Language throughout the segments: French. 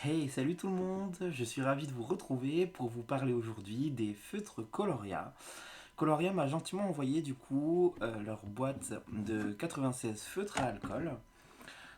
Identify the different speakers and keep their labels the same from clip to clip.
Speaker 1: Hey, salut tout le monde, je suis ravi de vous retrouver pour vous parler aujourd'hui des feutres Coloria. Coloria m'a gentiment envoyé du coup leur boîte de 96 feutres à alcool.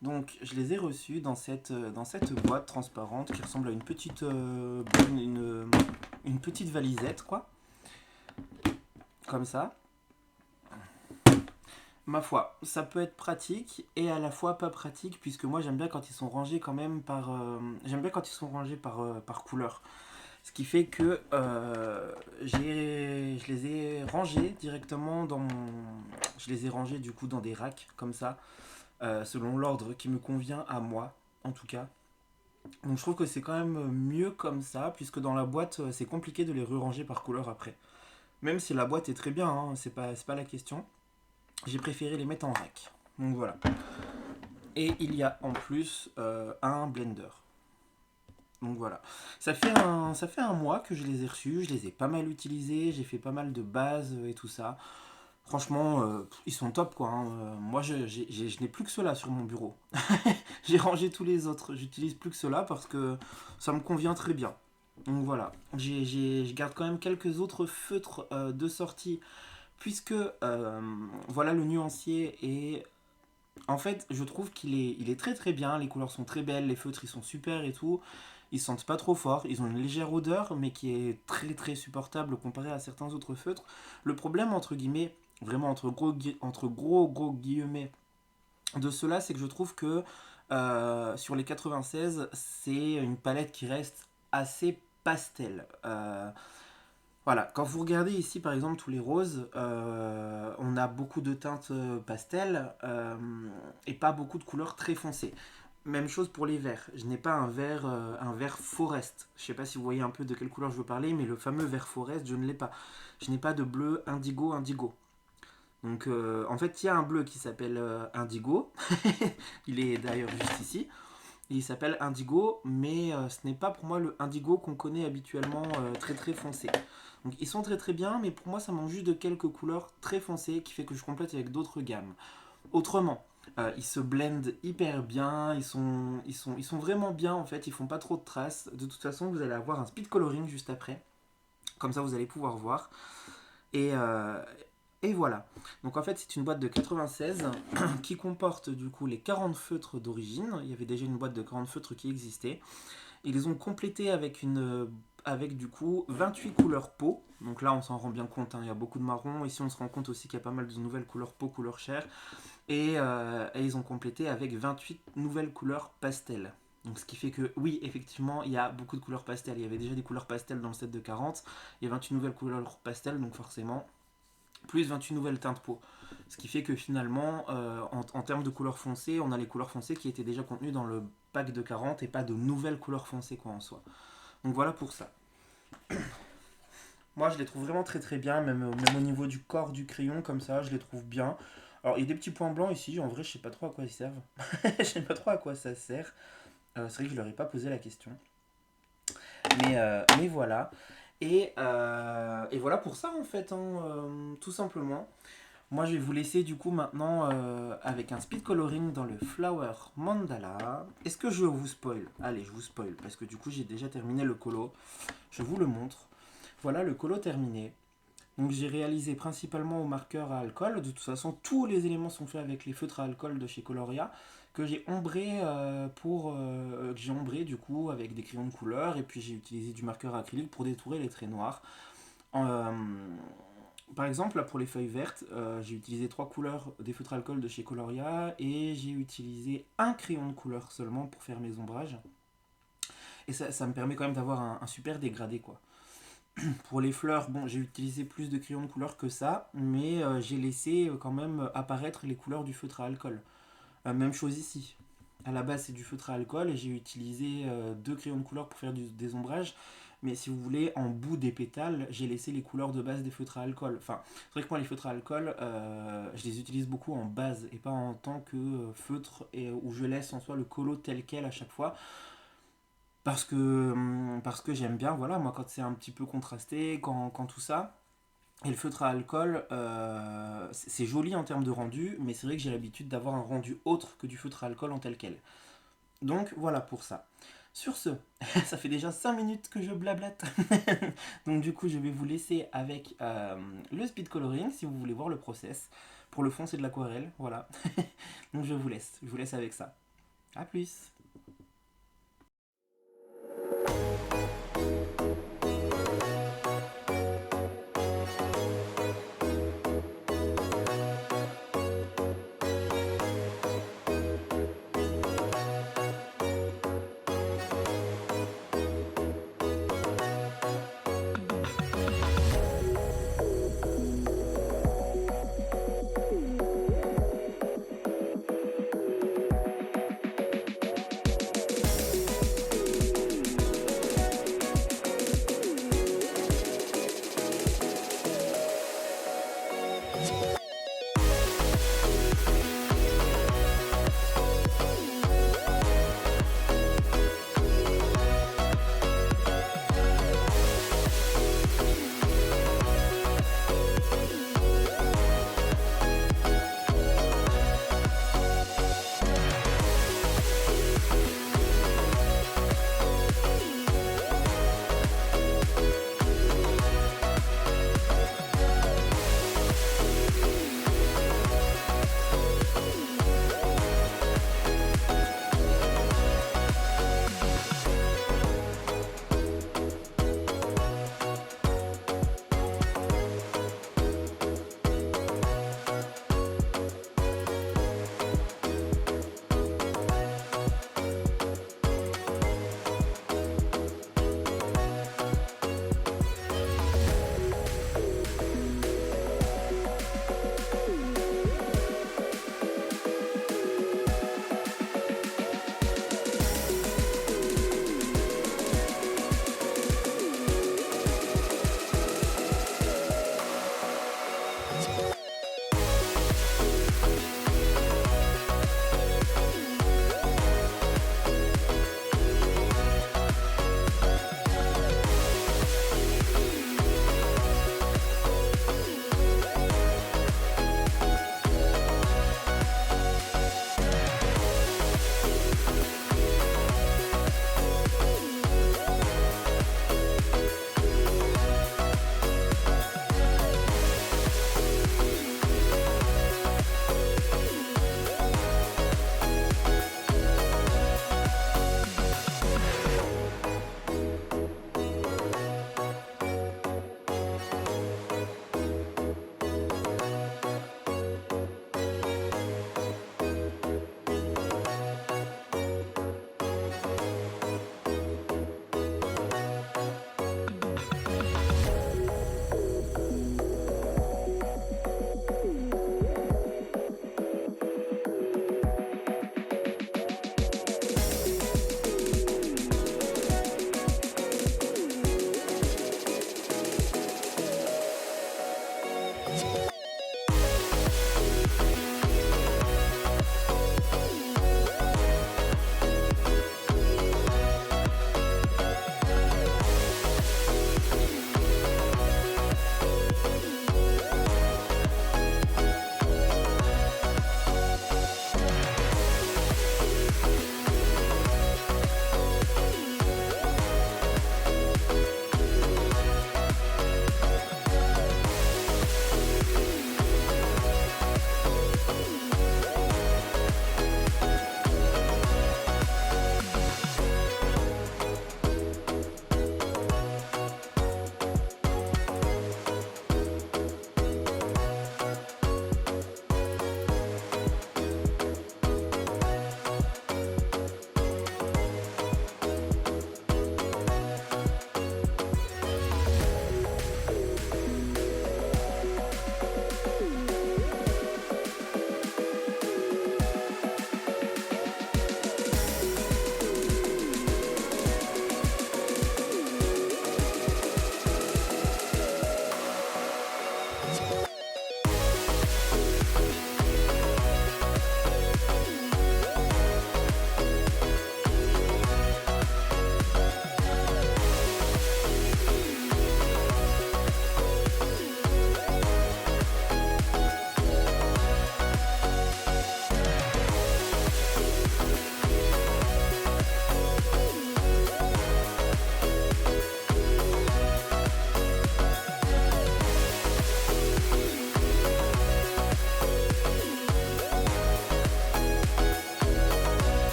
Speaker 1: Donc je les ai reçus dans cette boîte transparente qui ressemble à une petite valisette quoi, comme ça. Ma foi, ça peut être pratique et à la fois pas pratique puisque moi j'aime bien quand ils sont rangés quand même j'aime bien quand ils sont rangés par couleur. Ce qui fait que je les ai rangés directement dans mon... Je les ai rangés du coup dans des racks comme ça, selon l'ordre qui me convient à moi, en tout cas. Donc je trouve que c'est quand même mieux comme ça, puisque dans la boîte, c'est compliqué de les ranger par couleur après. Même si la boîte est très bien, hein, c'est pas la question. J'ai préféré les mettre en rack. Donc voilà. Et il y a en plus un blender. Donc voilà. Ça fait un mois que je les ai reçus, je les ai pas mal utilisés, j'ai fait pas mal de bases et tout ça. Franchement, ils sont top quoi, hein. Moi, je n'ai plus que cela sur mon bureau. J'ai rangé tous les autres, j'utilise plus que cela parce que ça me convient très bien. Donc voilà. Je garde quand même quelques autres feutres de sortie puisque voilà le nuancier et en fait, je trouve il est très très bien. Les couleurs sont très belles, les feutres ils sont super et tout. Ils sentent pas trop fort, ils ont une légère odeur, mais qui est très très supportable comparé à certains autres feutres. Le problème, entre guillemets, vraiment entre gros guillemets, de cela, c'est que je trouve que sur les 96, c'est une palette qui reste assez pastel. Voilà, quand vous regardez ici par exemple tous les roses, on a beaucoup de teintes pastel et pas beaucoup de couleurs très foncées. Même chose pour les verts. Je n'ai pas un vert forest. Je ne sais pas si vous voyez un peu de quelle couleur je veux parler, mais le fameux vert forest, je ne l'ai pas. Je n'ai pas de bleu indigo indigo. Donc en fait, il y a un bleu qui s'appelle indigo. Il est d'ailleurs juste ici. Il s'appelle indigo, mais ce n'est pas pour moi le indigo qu'on connaît habituellement très très foncé. Donc ils sont très très bien, mais pour moi ça manque juste de quelques couleurs très foncées qui fait que je complète avec d'autres gammes. Autrement, ils se blendent hyper bien, ils sont vraiment bien en fait, ils font pas trop de traces. De toute façon, vous allez avoir un speed coloring juste après, comme ça vous allez pouvoir voir. Et, euh, et voilà. Donc en fait, c'est une boîte de 96 qui comporte du coup les 40 feutres d'origine. Il y avait déjà une boîte de 40 feutres qui existait. Ils les ont complétés avec du coup 28 couleurs peau. Donc là, on s'en rend bien compte, hein, il y a beaucoup de marron. Ici, on se rend compte aussi qu'il y a pas mal de nouvelles couleurs peau, couleur chair. Et ils ont complété avec 28 nouvelles couleurs pastel. Donc ce qui fait que oui, effectivement, il y a beaucoup de couleurs pastel. Il y avait déjà des couleurs pastel dans le set de 40. Il y a 28 nouvelles couleurs pastel, donc forcément, plus 28 nouvelles teintes peau. Ce qui fait que finalement, en termes de couleurs foncées, on a les couleurs foncées qui étaient déjà contenues dans le pack de 40 et pas de nouvelles couleurs foncées quoi en soi. Donc voilà pour ça. Moi je les trouve vraiment très très bien, même au niveau du corps du crayon comme ça, je les trouve bien. Alors il y a des petits points blancs ici, en vrai je sais pas trop à quoi ils servent. Je sais pas trop à quoi ça sert. C'est vrai que je leur ai pas posé la question. Mais voilà. Et voilà pour ça en fait, hein, tout simplement. Moi, je vais vous laisser du coup maintenant avec un speed coloring dans le Flower Mandala. Est-ce que je vous spoil? Allez, je vous spoil parce que du coup, j'ai déjà terminé le colo. Je vous le montre. Voilà le colo terminé. Donc, j'ai réalisé principalement au marqueur à alcool. De toute façon, tous les éléments sont faits avec les feutres à alcool de chez Coloria que j'ai ombré que j'ai ombré du coup avec des crayons de couleur et puis j'ai utilisé du marqueur acrylique pour détourer les traits noirs. Euh, Par exemple, là, pour les feuilles vertes, j'ai utilisé trois couleurs des feutres alcool de chez Coloria et j'ai utilisé un crayon de couleur seulement pour faire mes ombrages. Et ça me permet quand même d'avoir un super dégradé quoi. Pour les fleurs, bon, j'ai utilisé plus de crayons de couleur que ça, mais j'ai laissé quand même apparaître les couleurs du feutre à alcool. Même chose ici. À la base, c'est du feutre à alcool et j'ai utilisé deux crayons de couleur pour faire des ombrages. Mais si vous voulez, en bout des pétales, j'ai laissé les couleurs de base des feutres à alcool. Enfin, c'est vrai que moi, les feutres à alcool, je les utilise beaucoup en base et pas en tant que feutre où je laisse en soi le colo tel quel à chaque fois. Parce que j'aime bien, voilà, moi, quand c'est un petit peu contrasté, quand tout ça. Et le feutre à alcool, c'est joli en termes de rendu, mais c'est vrai que j'ai l'habitude d'avoir un rendu autre que du feutre à alcool en tel quel. Donc voilà pour ça. Sur ce, ça fait déjà 5 minutes que je blablate. Donc du coup, je vais vous laisser avec le speed coloring si vous voulez voir le process. Pour le fond, c'est de l'aquarelle, voilà. Donc je vous laisse avec ça. A plus.